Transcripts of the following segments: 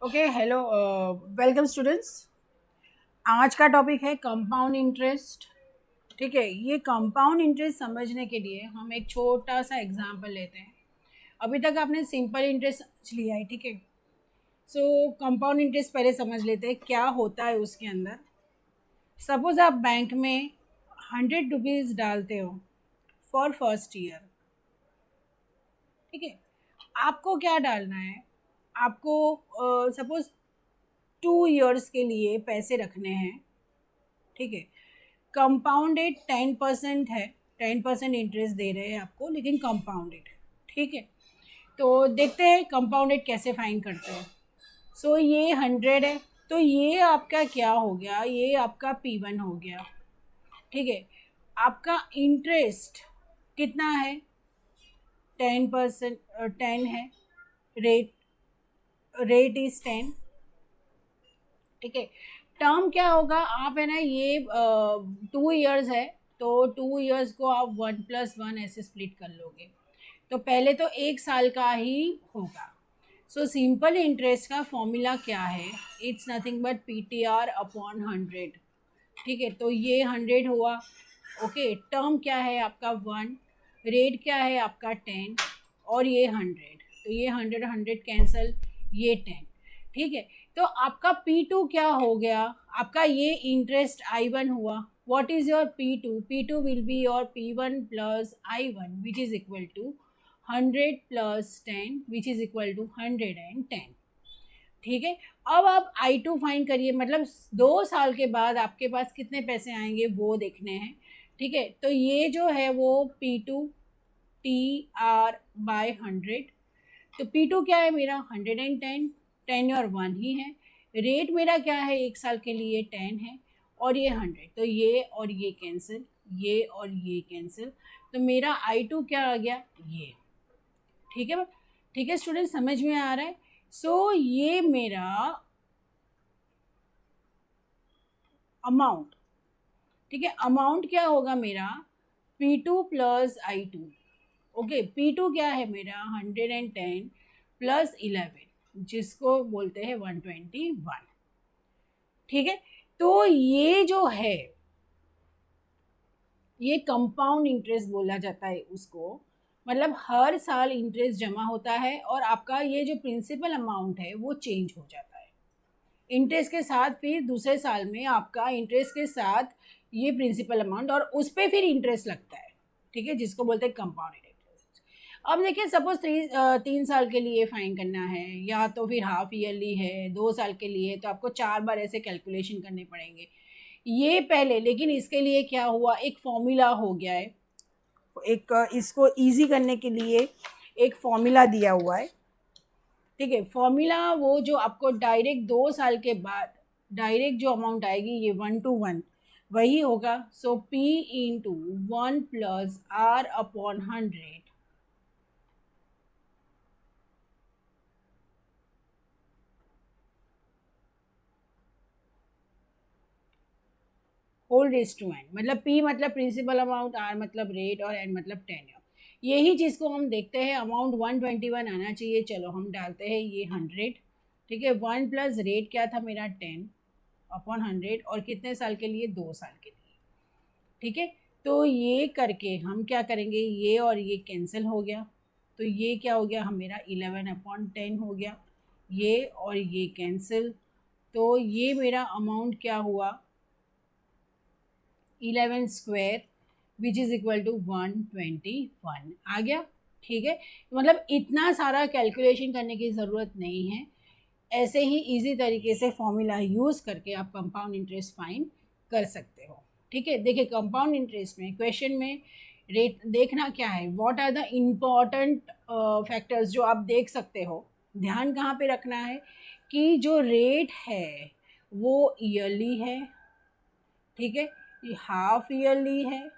Okay hello welcome students. आज का topic है कंपाउंड इंटरेस्ट। ठीक है, ये कंपाउंड इंटरेस्ट समझने के लिए हम एक छोटा सा एग्जांपल लेते हैं। अभी तक आपने सिंपल इंटरेस्ट समझ लिया है, ठीक है। सो कंपाउंड इंटरेस्ट पहले समझ लेते हैं क्या होता है उसके अंदर। सपोज आप बैंक में 100 रुपीज़ डालते हो फॉर फर्स्ट ईयर, ठीक है। आपको क्या डालना है, आपको सपोज 2 इयर्स के लिए पैसे रखने हैं, ठीक है। कंपाउंडेड 10% है, 10% इंटरेस्ट दे रहे हैं आपको, लेकिन कंपाउंडेड, ठीक है। तो देखते हैं कंपाउंडेड कैसे फाइंड करते हैं। सो ये 100 है, तो ये आपका क्या हो गया, ये आपका P1 हो गया, ठीक है। आपका इंटरेस्ट कितना है, 10%, 10 है, रेट रेट इज 10, ठीक है। टर्म क्या होगा, आप है ना ये 2 इयर्स है, तो 2 इयर्स को आप 1+1 ऐसे स्प्लिट कर लोगे, तो पहले तो 1 साल का ही होगा। सो सिंपल इंटरेस्ट का फॉर्मूला क्या है, it's nothing but PTR upon 100, ठीक है। तो ये 100 हुआ, ओके। टर्म क्या है आपका 1, रेट क्या है आपका 10, और ये 100, तो ये 100 100 कैंसल, ये 10, ठीक है। तो आपका P2 क्या हो गया, आपका ये इंटरेस्ट I1 हुआ। What is your P2? P2 will be your P1 plus I1 which is equal to 100 plus 10 which is equal to 110, ठीक है। अब आप I2 फाइंड करिए, मतलब 2 साल के बाद आपके पास कितने पैसे आएंगे वो देखने हैं, ठीक है। तो ये जो है वो P2 TR बाय 100, तो P2 क्या है मेरा 110, 10 और 1 ही है। रेट मेरा क्या है 1 साल के लिए 10 है, और ये 100, तो ये और ये कैंसिल, ये और ये कैंसिल, तो मेरा I2 क्या आ गया, ये, ठीक है। ठीक है स्टूडेंट, समझ में आ रहा है। सो ये मेरा अमाउंट, ठीक है। अमाउंट क्या होगा मेरा P2 plus I2, okay. P2 क्या है मेरा 110 प्लस 11, जिसको बोलते हैं 121, ठीक है। तो ये जो है ये कंपाउंड इंटरेस्ट बोला जाता है उसको, मतलब हर साल इंटरेस्ट जमा होता है और आपका ये जो प्रिंसिपल अमाउंट है वो चेंज हो जाता है इंटरेस्ट के साथ। फिर दूसरे साल में आपका इंटरेस्ट के साथ ये प्रिंसिपल अमाउंट और उस पर फिर इंटरेस्ट लगता है, ठीक है, जिसको बोलते हैं कंपाउंडेड इंटरेस्ट। अब देखिए सपोज 3 साल के लिए फाइन करना है, या तो फिर हाफ ईयरली है, 2 साल के लिए, तो आपको 4 बार ऐसे कैलकुलेशन करने पड़ेंगे ये पहले। लेकिन इसके लिए क्या हुआ, एक फॉर्मूला हो गया है, एक इसको इजी करने के लिए एक फॉर्मूला दिया हुआ है, ठीक है। फॉर्मूला वो जो आपको डायरेक्ट 2 साल के बाद डायरेक्ट जो अमाउंट आएगी ये 1:1 वही होगा। So P into 1 plus R upon 100, whole raise to n, मतलब P मतलब प्रिंसिपल अमाउंट, R मतलब रेट, और n मतलब टेन्योर। यही चीज़ को हम देखते हैं, अमाउंट 121 आना चाहिए, चलो हम डालते हैं ये 100, ठीक है। 1 प्लस रेट क्या था मेरा 10 अपॉन 100, और कितने साल के लिए, 2 साल के लिए, ठीक है। तो ये करके हम क्या करेंगे, ये और ये कैंसिल हो गया, तो ये क्या हो गया, हम मेरा 11/10 हो गया, ये और ये कैंसिल, तो ये मेरा अमाउंट क्या हुआ 11 square which is equal to 121 आ गया, ठीक है। मतलब इतना सारा कैलकुलेशन करने की ज़रूरत नहीं है, ऐसे ही इजी तरीके से फॉर्मूला यूज़ करके आप कंपाउंड इंटरेस्ट फाइंड कर सकते हो, ठीक है। देखिए कंपाउंड इंटरेस्ट में क्वेश्चन में रेट देखना क्या है, what are the important factors जो आप देख सकते हो। ध्यान कहाँ पे रखना है कि जो रेट है वो ईयरली है, ठीक है, ये हाफ ईयरली है,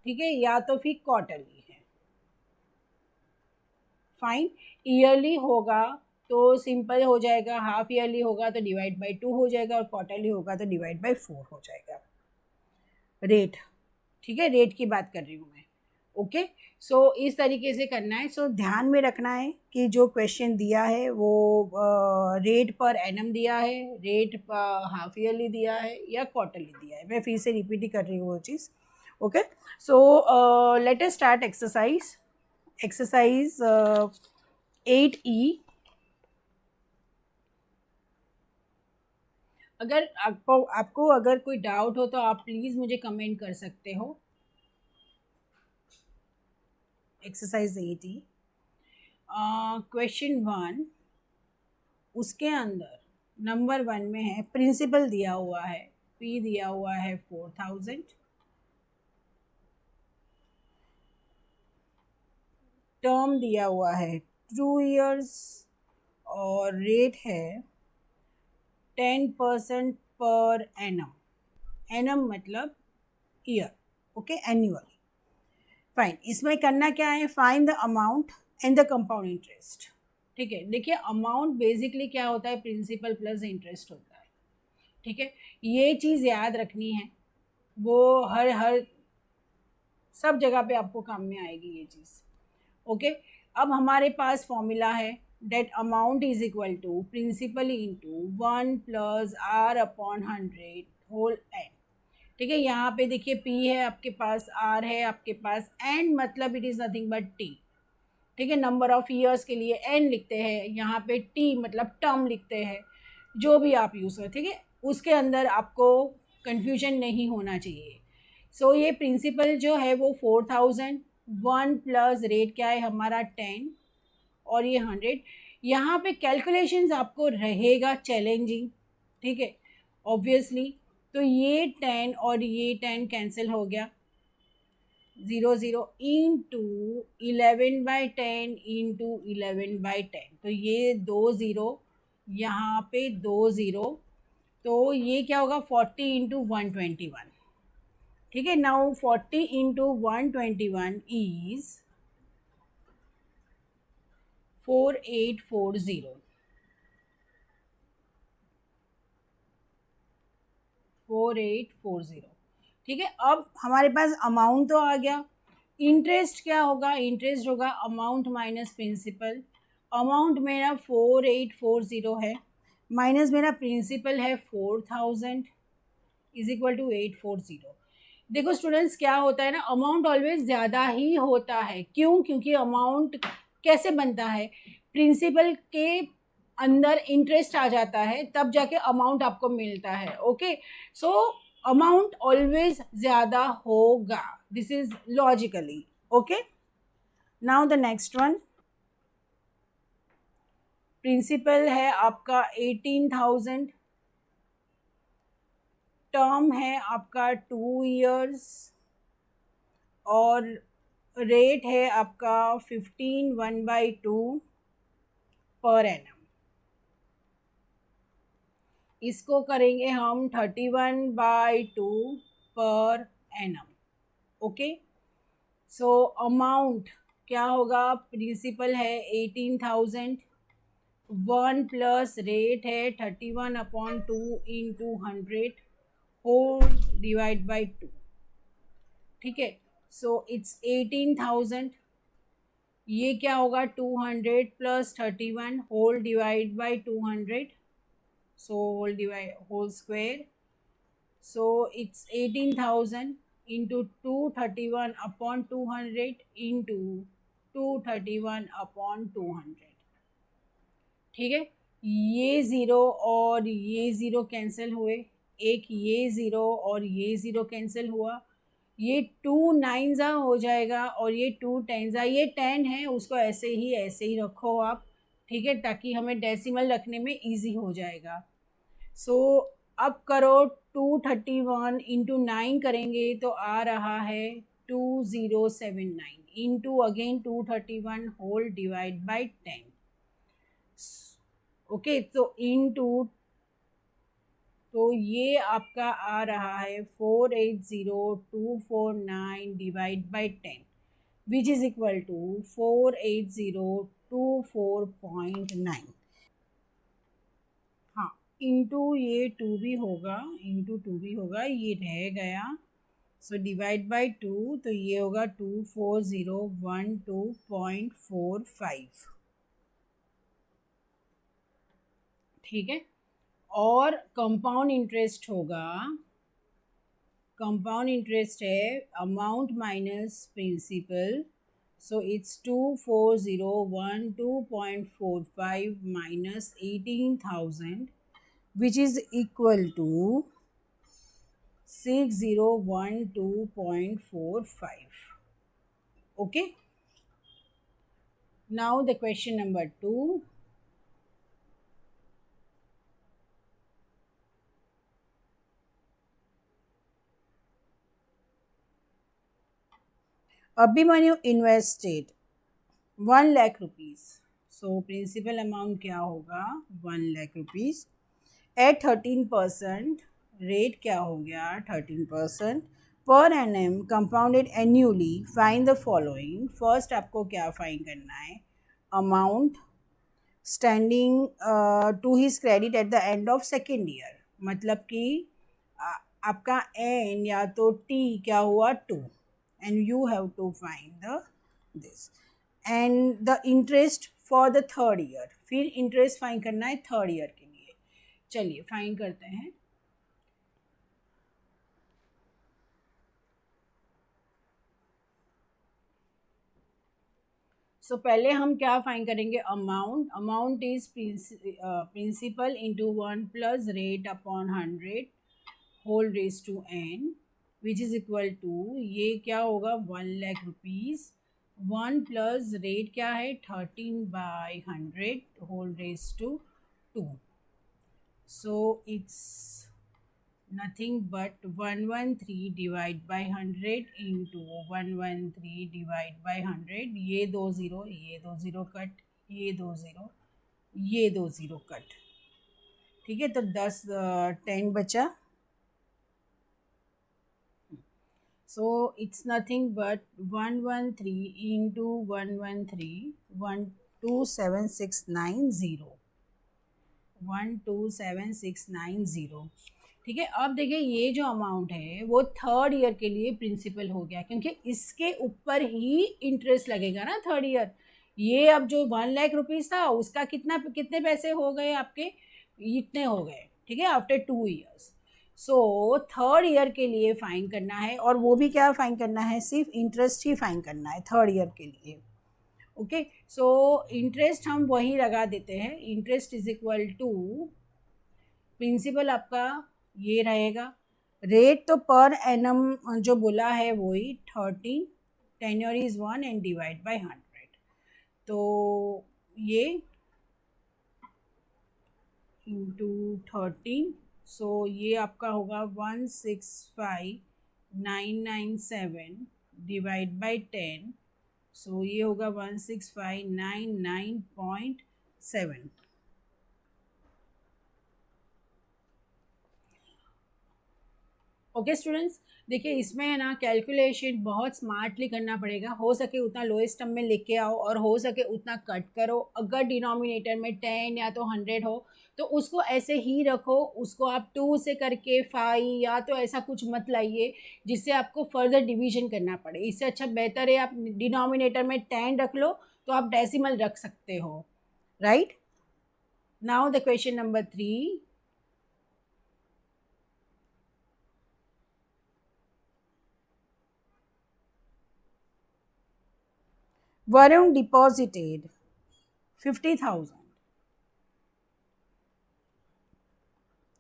ठीक है, या तो फिर क्वार्टरली है। फाइन, ईयरली होगा तो सिंपल हो जाएगा, हाफ ईयरली होगा तो डिवाइड बाय 2 हो जाएगा, और क्वार्टरली होगा तो डिवाइड बाय 4 हो जाएगा। रेट, ठीक है, रेट की बात कर रही हूँ मैं, ओके, सो इस तरीके से करना है। सो ध्यान में रखना है कि जो क्वेश्चन दिया है वो रेट पर एनम दिया है, रेट पर हाफ ईयरली दिया है या क्वार्टरली दिया है। मैं फिर से रिपीट ही कर रही हूँ वो चीज़। Okay, so let us start exercise. Exercise 8E। अगर आपको अगर कोई डाउट हो तो आप प्लीज़ मुझे कमेंट कर सकते हो। एक्सरसाइज 8E क्वेश्चन 1, उसके अंदर नंबर 1 में है प्रिंसिपल दिया हुआ है, P दिया हुआ है 4000, टर्म दिया हुआ है 2 years और रेट है 10% पर एनम। एनम मतलब ईयर, ओके, एन्युअल। फाइन, इसमें करना क्या है, find the amount and the compound interest. ठीक है, देखिए अमाउंट बेसिकली क्या होता है, प्रिंसिपल प्लस इंटरेस्ट होता है। ठीक है, ये चीज़ याद रखनी है, वो हर हर सब जगह पे आपको काम में आएगी ये चीज़। ओके, अब हमारे पास फॉर्मूला है that amount is equal to principal into 1 plus r upon 100 whole n. ठीक है, यहाँ पे देखिए P है आपके पास, R है आपके पास, एंड मतलब it is nothing but T। ठीक है, नंबर ऑफ ईयर्स के लिए N लिखते हैं, यहाँ पे T मतलब टर्म लिखते हैं, जो भी आप यूज़ करें। ठीक है, उसके अंदर आपको कन्फ्यूजन नहीं होना चाहिए। सो ये प्रिंसिपल जो है वो 4000, 1 प्लस रेट क्या है हमारा 10 और ये 100। यहाँ पे कैलकुलेशंस आपको रहेगा चैलेंजिंग। ठीक है, ऑब्वियसली। तो ये 10 और ये 10 कैंसिल हो गया, 0 0 इंटू 11/10 इंटू 11/10, तो ये 2 ज़ीरो, यहाँ पे 2 ज़ीरो, तो ये क्या होगा 40 इंटू 121। ठीक है, नाउ 40 इंटू 121 इज 4840। 4840। ठीक है, अब हमारे पास अमाउंट तो आ गया। इंटरेस्ट क्या होगा, इंटरेस्ट होगा अमाउंट माइनस प्रिंसिपल। अमाउंट मेरा 4840 है, माइनस मेरा प्रिंसिपल है 4000, इज इक्वल टू 840। देखो स्टूडेंट्स, क्या होता है ना, अमाउंट ऑलवेज ज़्यादा ही होता है। क्यों? क्योंकि अमाउंट कैसे बनता है, प्रिंसिपल के अंदर इंटरेस्ट आ जाता है, तब जाके अमाउंट आपको मिलता है। ओके, सो अमाउंट ऑलवेज ज़्यादा होगा, this is logically. Okay, now the next one, principal है आपका 18,000, टर्म है आपका 2 years और रेट है आपका 15 1/2 पर एनम। इसको करेंगे हम 31/2 per annum. Okay, so amount क्या होगा, प्रिंसिपल है 18,000, 1 प्लस रेट है 31/2 इंटू 100 होल डिवाइड बाई 2। ठीक है, सो इट्स 18,000, ये क्या होगा 200 plus 31 whole divide by 200, so whole divide whole square, so it's 18,000 into 231 upon 200 into 231 upon 200। ठीक है, ये ज़ीरो और ये ज़ीरो कैंसिल हुए, एक ये ज़ीरो और ये ज़ीरो कैंसिल हुआ, ये 2 9 हो जाएगा और ये 2 10 ये 10 है, उसको ऐसे ही रखो आप। ठीक है, ताकि हमें डेसिमल रखने में इजी हो जाएगा। सो अब करो 231 इंटू 9 करेंगे तो आ रहा है 2079 into again 231 whole divide by 10। Okay, तो इंटू, तो ये आपका आ रहा है 480249 divide by 10 which is equal to 480224.9। हाँ, इंटू ये 2 भी होगा, इंटू 2 भी होगा, ये रह गया सो डिवाइड बाई 2, तो ये होगा 24012.45, ठीक है। और कंपाउंड इंटरेस्ट होगा, कंपाउंड इंटरेस्ट है amount minus principal, so it's 24012.45 minus 18,000, which is equal to 6012.45. Okay, now the question number 2. Abhimanyu invested 1 lakh rupees. So principal amount क्या होगा 1 lakh rupees at 13%, रेट क्या हो गया 13% per annum compounded annually. Find the following. First आपको क्या find करना है, amount standing to his credit at the end of second year, मतलब कि आपका एन या तो टी क्या हुआ 2, and you have to find the this and the interest for the third year। फिर इंटरेस्ट फाइंड करना है थर्ड ईयर के लिए। चलिए फाइंड करते हैं। सो पहले हम क्या फाइंड करेंगे, amount. Amount is principal into 1 plus rate upon 100 whole raise to n, which is equal to, ये क्या होगा 1 लाख रुपीज़, 1 प्लस रेट क्या है 13/100 whole raise to 2, so it's nothing but 113 divide by 100 into 113 divide by 100, ये 2 zero, ये 2 zero cut, ये 2 zero, ये 2 zero cut, ठीक है। तो 10 बचा। So it's nothing but 113 into 113, 127690, 127690, ठीक है। अब देखिए ये जो अमाउंट है वो थर्ड ईयर के लिए प्रिंसिपल हो गया, क्योंकि इसके ऊपर ही इंटरेस्ट लगेगा ना थर्ड ईयर। ये अब जो 1 लाख रुपीज़ था उसका कितने पैसे हो गए आपके, इतने हो गए, ठीक है, after 2 years. So third year के लिए फाइन करना है, और वो भी क्या फाइन करना है, सिर्फ इंटरेस्ट ही फाइन करना है थर्ड ईयर के लिए। ओके, सो इंटरेस्ट हम वही लगा देते हैं, interest is equal to principal आपका ये रहेगा, रेट तो पर एनम जो बोला है वही 13, tenure is 1 and divide by 100, तो ये इंटू 13, सो ये आपका होगा 165997 डिवाइड बाई 10, सो ये होगा 165999.7। ओके स्टूडेंट्स, देखिए इसमें है ना कैलकुलेशन बहुत स्मार्टली करना पड़ेगा, हो सके उतना लोएस्ट टर्म में लेके आओ और हो सके उतना कट करो। अगर डिनोमिनेटर में 10 या तो 100 हो तो उसको ऐसे ही रखो, उसको आप 2 से करके 5 या तो ऐसा कुछ मत लाइए जिससे आपको फर्दर डिवीजन करना पड़े। इससे अच्छा बेहतर है आप डिनोमिनेटर में 10 रख लो, तो आप डेसिमल रख सकते हो, right. Now the question number 3। Varun deposited 50,000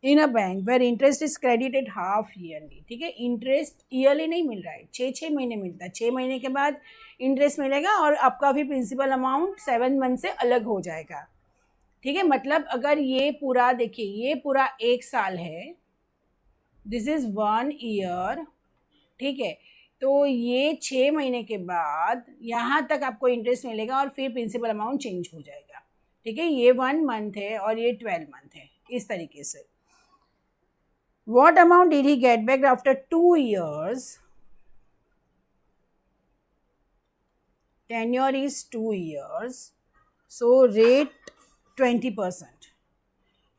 in a bank where interest is credited half yearly, ठीक है। इंटरेस्ट ईयरली नहीं मिल रहा है, 6 महीने मिलता है, 6 महीने के बाद इंटरेस्ट मिलेगा और आपका भी प्रिंसिपल अमाउंट 7 मंथ से अलग हो जाएगा, ठीक है। मतलब अगर ये पूरा देखिए, ये पूरा 1 साल है, दिस इज 1 ईयर, ठीक है। तो ये 6 महीने के बाद यहाँ तक आपको इंटरेस्ट मिलेगा और फिर प्रिंसिपल अमाउंट चेंज हो जाएगा, ठीक है। ये 1 मंथ है और ये 12 मंथ है, इस तरीके से। What amount did he get back after 2 years? Tenure is 2 years, so rate 20%।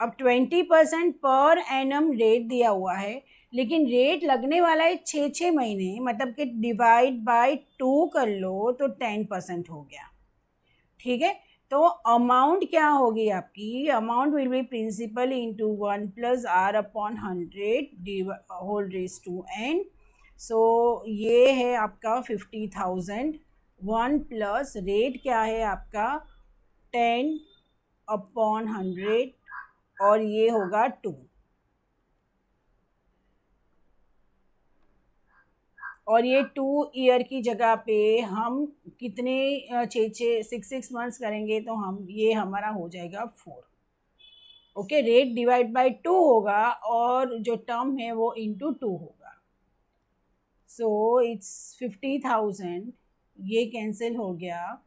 अब 20% पर एनम रेट दिया हुआ है, लेकिन रेट लगने वाला है 6 महीने, मतलब कि डिवाइड बाय 2 कर लो तो 10% हो गया। ठीक है, तो अमाउंट क्या होगी आपकी, amount will be principal into 1+r/100 whole raise to n। So ये है आपका 50,000। 1 प्लस रेट क्या है आपका 10/100 और ये होगा 2। और ये 2 ईयर की जगह पे हम कितने 6 6 मंथ्स करेंगे तो हम ये हमारा हो जाएगा 4। ओके, रेट डिवाइड बाय 2 होगा और जो टर्म है वो इंटू 2 होगा। सो इट्स 50,000, ये कैंसिल हो गया।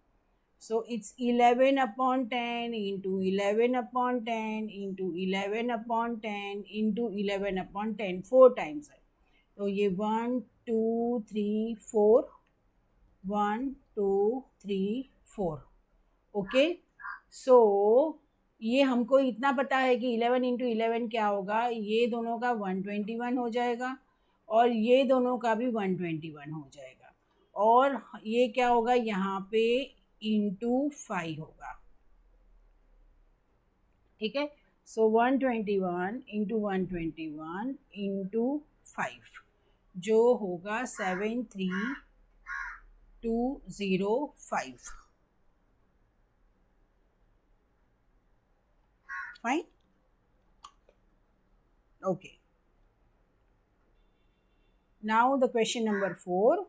So it's 11/10 into 11/10 into 11/10 into 11/10, 4 times है। तो ये 1 2 3 4, 1 2 3 4। ओके, सो ये हमको इतना पता है कि 11 इंटू 11 क्या होगा, ये दोनों का 121 हो जाएगा और ये दोनों का भी 121 हो जाएगा। और ये क्या होगा यहाँ पे इंटू 5 होगा। ठीक है, सो 121 इंटू 121 इंटू 5 जो होगा 73,205। Fine, okay. Now the question number 4।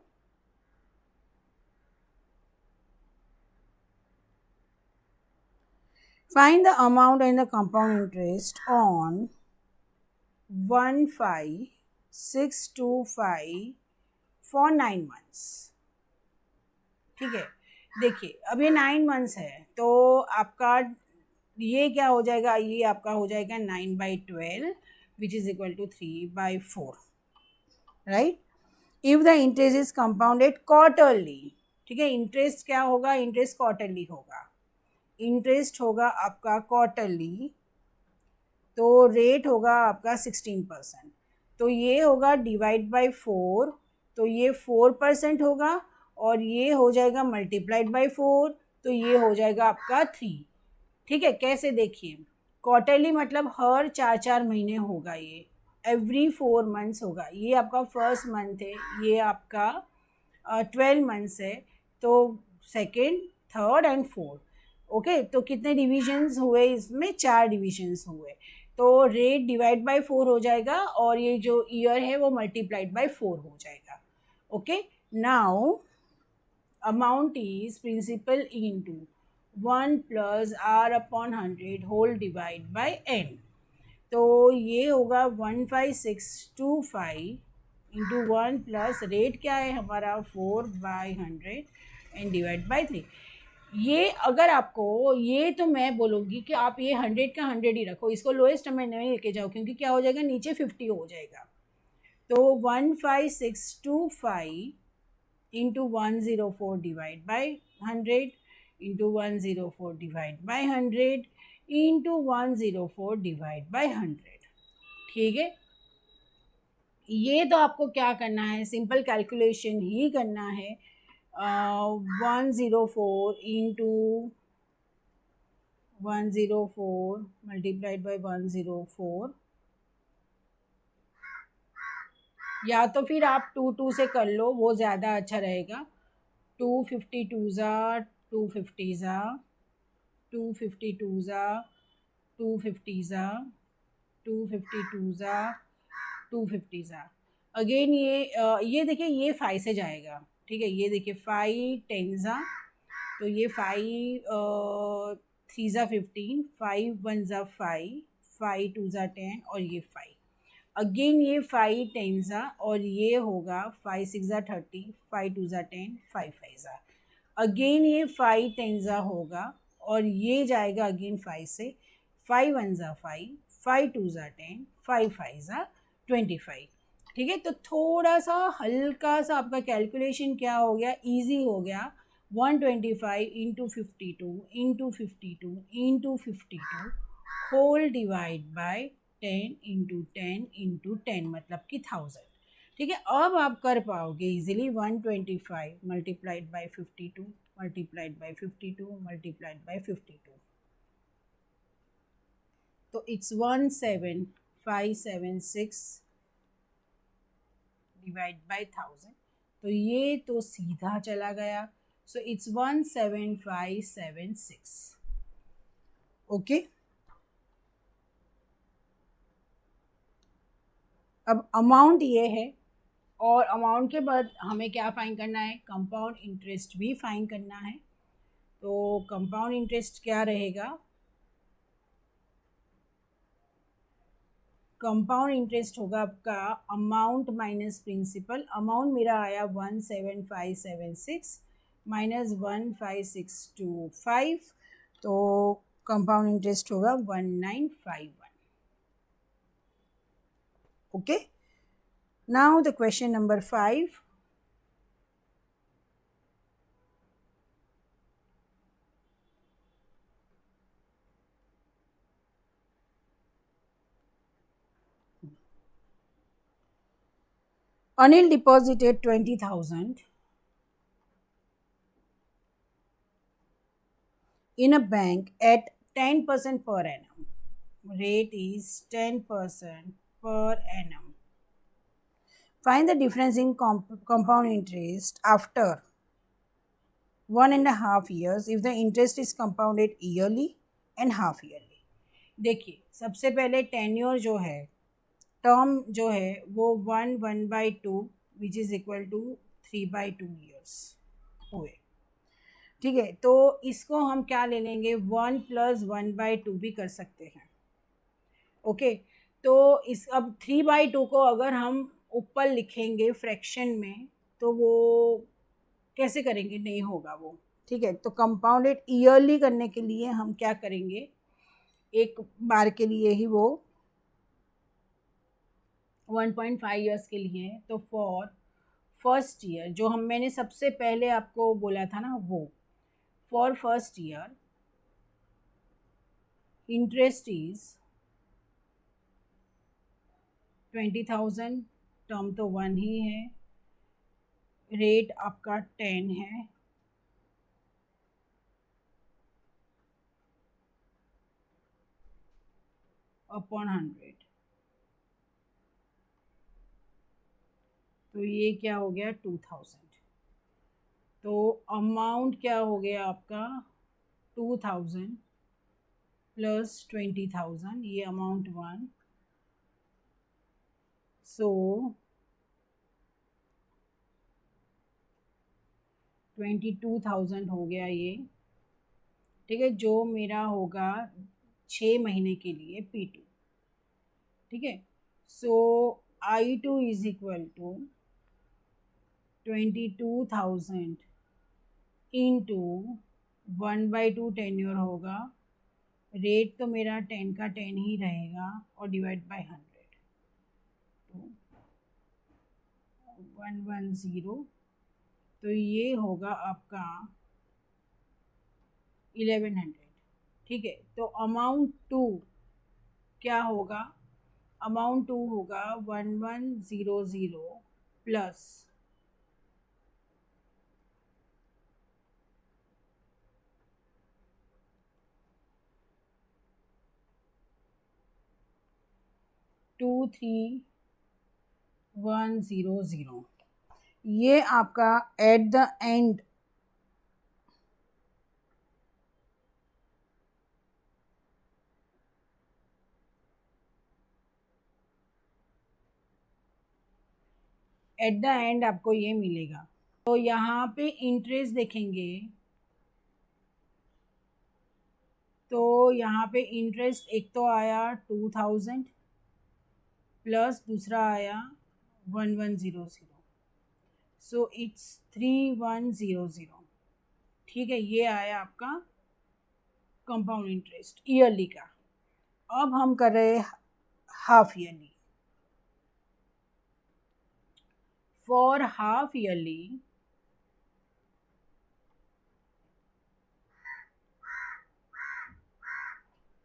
Find the amount and the compound interest on 15,625 for 9 months। ठीक है, देखिए अब ये 9 मंथ्स है तो आपका ये क्या हो जाएगा, ये आपका हो जाएगा 9/12 which is equal to 3/4, right. If the interest is compounded quarterly, ठीक है, इंटरेस्ट क्या होगा, इंटरेस्ट क्वार्टरली होगा, इंटरेस्ट होगा आपका क्वार्टरली, तो रेट होगा आपका 16%। तो ये होगा डिवाइड बाय 4, तो ये 4% होगा और ये हो जाएगा मल्टीप्लाइड बाय 4, तो ये हो जाएगा आपका 3। ठीक है, कैसे देखिए, क्वार्टरली मतलब हर 4 4 महीने होगा, ये एवरी 4 मंथ्स होगा। ये आपका फर्स्ट मंथ है, ये आपका 12 मंथ्स है, तो second, third and fourth. Okay, तो कितने डिविजन्स हुए इसमें, 4 डिविजन्स हुए, तो रेट डिवाइड बाय 4 हो जाएगा और ये जो ईयर है वो मल्टीप्लाइड बाय 4 हो जाएगा। Okay, now amount is principal into 1+r/100 whole divide by n। तो ये होगा 15,625 इंटू 1 प्लस रेट क्या है हमारा 4/100 एंड डिवाइड बाय 3। ये अगर आपको, ये तो मैं बोलूँगी कि आप ये 100 का 100 ही रखो, इसको लोएस्ट में नहीं लेके जाओ क्योंकि क्या हो जाएगा, नीचे 50 हो जाएगा। तो 15,625 into 104 divide by 100 into 104 divide by 100 into 104 divide by 100। ठीक है, ये तो आपको क्या करना है, सिंपल कैलकुलेशन ही करना है। 104 इंटू 104 मल्टीप्लाइड बाय 104, या तो फिर आप 2 से कर लो, वो ज़्यादा अच्छा रहेगा। 252 ज़ा 250 ज़ा 252 ज़ा 250 ज़ा 252 ज़ा 250 ज़ा। अगेन ये देखिए, ये 5 से जाएगा। ठीक है, ये देखिए 5 10 ज़ा, तो ये 5 3 ज़ा 15, 5 1 ज़ा 5, 5 2 ज़ा 10 और ये 5। अगेन ये 5 10 ज़ा और ये होगा 5 6 ज़ा 30, 5 2 ज़ा 10, 5 5 ज़ा। अगेन ये 5 10 ज़ा होगा और ये जाएगा अगेन 5 से, 5 1 ज़ा 5, 5 2 ज़ा 10, 5 5 ज़ा 25। ठीक है, तो थोड़ा सा हल्का सा आपका कैलकुलेशन क्या हो गया, इजी हो गया। 125 into 52 into 52 into 52 whole divide by 10 into 10 into 10 मतलब कि 1000। ठीक है, अब आप कर पाओगे easily 125 multiplied by 52 multiplied by 52 multiplied by 52, तो इट्स 17576 डिवाइड बाई 1000, तो ये तो सीधा चला गया, सो इट्स 17576। ओके, अब अमाउंट ये है, और अमाउंट के बाद हमें क्या फाइंड करना है, कंपाउंड इंटरेस्ट भी फाइंड करना है। तो कंपाउंड इंटरेस्ट क्या रहेगा, कंपाउंड इंटरेस्ट होगा आपका अमाउंट माइनस प्रिंसिपल। अमाउंट मेरा आया 17576 माइनस 15625, तो कंपाउंड इंटरेस्ट होगा 1951। Okay, now the question number 5। Anil deposited 20,000 in a bank at 10% per annum. Rate is 10% per annum. Find the difference in compound interest after 1.5 years if the interest is compounded yearly and half yearly. देखिए, सबसे पहले tenure जो है, term जो है वो 1/2 which is equal to 3/2 years हुए। ठीक है, तो इसको हम क्या ले लेंगे, 1 + 1/2 भी कर सकते हैं। ओके, तो इस अब 3/2 को अगर हम ऊपर लिखेंगे फ्रैक्शन में तो वो कैसे करेंगे, नहीं होगा वो। ठीक है, तो कंपाउंडेड ईयरली करने के लिए हम क्या करेंगे, एक बार के लिए ही वो 1.5 ईयर्स के लिए है, तो फॉर फर्स्ट ईयर जो मैंने सबसे पहले आपको बोला था ना, वो for first year interest is 20,000, term तो 1 ही है, रेट आपका 10 है, अपॉन 100, तो ये क्या हो गया 2000। तो अमाउंट क्या हो गया आपका 2000 प्लस 20,000, ये अमाउंट 1, सो 22,000 हो गया ये। ठीक है, जो मेरा होगा 6 महीने के लिए P2। ठीक है, so I2 is equal to 22,000 into 1/2 tenure होगा, रेट तो मेरा 10 का 10 ही रहेगा, और डिवाइड बाय 100, तो 110, तो ये होगा आपका 1100। ठीक है, तो अमाउंट 2 क्या होगा, अमाउंट 2 होगा 1100 प्लस 23,100। ये आपका एट द एंड आपको ये मिलेगा। तो यहाँ पे इंटरेस्ट देखेंगे, तो यहाँ पे इंटरेस्ट एक तो आया 2000 प्लस दूसरा आया 1100, सो इट्स 3100। ठीक है, ये आया आपका कंपाउंड इंटरेस्ट ईयरली का। अब हम कर रहे हैं half yearly. For half yearly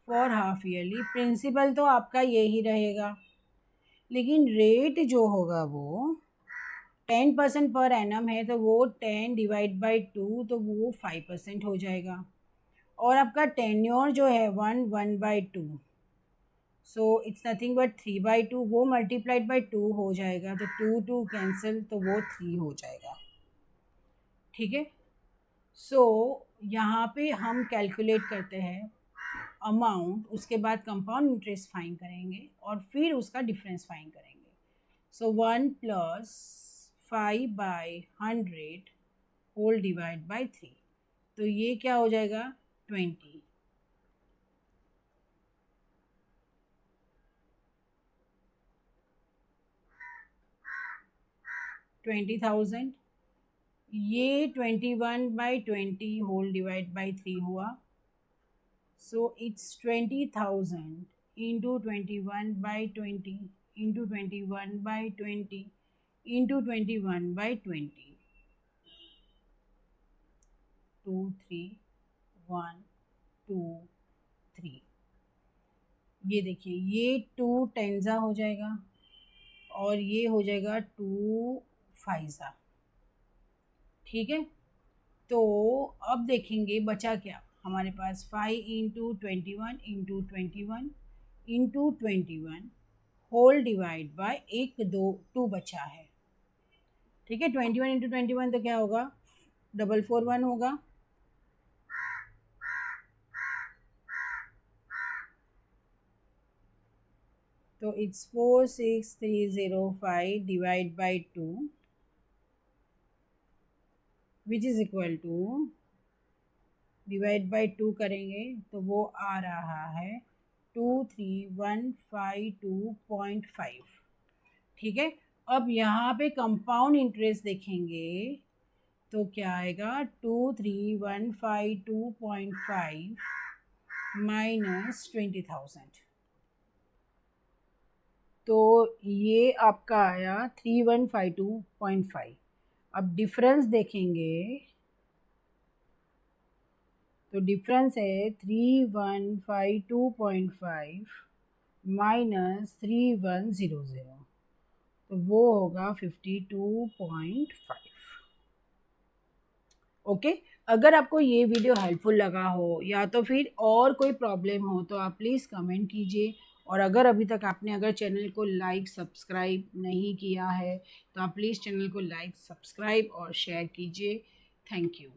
for half yearly. Principal तो आपका यही रहेगा, लेकिन रेट जो होगा वो 10% पर एनम है, तो वो 10 डिवाइड बाई 2, तो वो 5% हो जाएगा। और आपका टेन्योर जो है 1/2, सो इट्स नथिंग बट 3/2, वो मल्टीप्लाइड बाई 2 हो जाएगा, तो 2 कैंसिल, तो वो 3 हो जाएगा। ठीक है, सो यहाँ पे हम कैलकुलेट करते हैं अमाउंट, उसके बाद कंपाउंड इंटरेस्ट फाइंड करेंगे और फिर उसका डिफरेंस फाइंड करेंगे। सो 1 + 5/100 होल डिवाइड बाई 3, तो ये क्या हो जाएगा 20। 20,000, ये 21/20 होल डिवाइड बाई 3 हुआ, so it's 20,000 into 21/20 into 21/20 into 21/20, 2 3 1 2 3। ये देखिए, ये 2 टेंजा हो जाएगा और ये हो जाएगा 2 फाइजा। ठीक है, तो अब देखेंगे बचा क्या हमारे पास। 5 into 21 into 21 into 21 whole divide by 1 2 2 बचा है। ठीक है, 21 इंटू 21 तो क्या होगा 441 होगा। तो it's 46305 divide by 2 which is equal to, divide by 2 करेंगे तो वो आ रहा है 23152.5। ठीक है, अब यहाँ पे कंपाउंड इंटरेस्ट देखेंगे तो क्या आएगा 23152.5 माइनस 20,000, तो ये आपका आया 3152.5। अब डिफरेंस देखेंगे तो डिफरेंस है 3152.5 माइनस 3100, तो वो होगा 52.5। ओके, अगर आपको ये वीडियो हेल्पफुल लगा हो या तो फिर और कोई प्रॉब्लम हो तो आप प्लीज़ कमेंट कीजिए। और अगर अभी तक आपने अगर चैनल को लाइक सब्सक्राइब नहीं किया है तो आप प्लीज़ चैनल को लाइक सब्सक्राइब और शेयर कीजिए। Thank you.